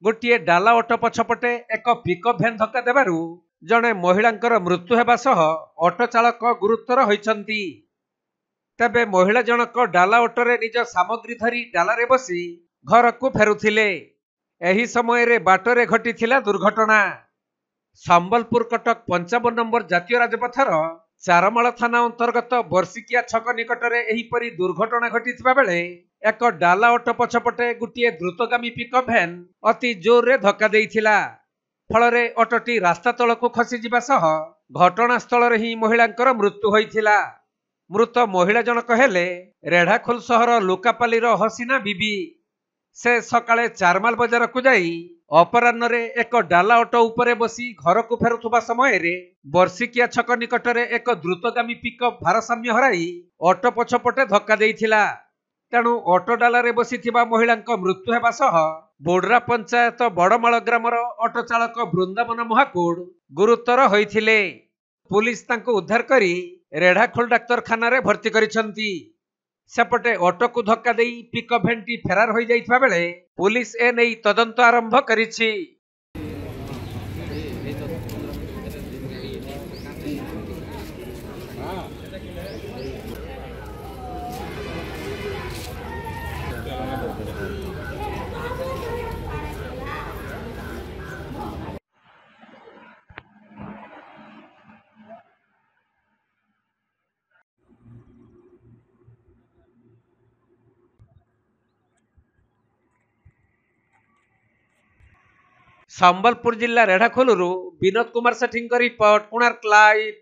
गोटे डाला ऑटो पछपटे एक पिकअप भैन धक्का देबारु जड़े महिलांकर मृत्यु हेबा सह ऑटो चालक गुरुतर होइछंती। तबे महिला जनक डाला ऑटोरे निज सामग्री धरी डालारे बसी घर को फेरुथिले। एही समय रे बाटरे घटिथिला दुर्घटना। संबलपुर कटक 55 नंबर जातीय राजपथर चारमाल थाना अंतर्गत वर्षिकिया छक निकटरे एहीपरि दुर्घटना घटिथिबा बेले एक डाला ऑटो पछपटे गोटे द्रुतगामी पिकअप भैन अति जोर रे धक्का देइथिला। फलरे ऑटोटी रास्ता तलकू खसी जिबा सह घटनास्थल रे ही महिलांकर मृत्यु होइथिला। मृत महिला जनक हेले रेढ़ाखोल सहर लुकापालीर हसीना बीबी। से सकाळे चारमाल बजार को जाई अपराह्न रे एक डाला ऑटो उपरे बसी घर को फेरुथुबा समय रे वर्षिकिया छक निकटरे एक द्रुतगामी पिकअप भारसाम्य हराई ऑटो पछपटे धक्का देइथिला। तेणु ऑटो डाला रे बसीथिबा महिलांक मृत्यु हेबा सह बोडरा पंचायत बड़माल ग्रामर ऑटो चालक बृंदावन महाकूड़ गुरुतर होइथिले। पुलिस तांको उद्धार करी रेढ़ाखोल डाक्तरखाना रे भर्ती करिसंती। सेपटे ऑटो को धक्का देई पिकअप भैनटी फेरार हो जाइथिबा बेले पुलिस ए नै तदंत आरंभ करिछि। संबलपुर जिला रेढ़ाखोलू विनोद कुमार सेठी रिपोर्ट, कोणार्क लाइव।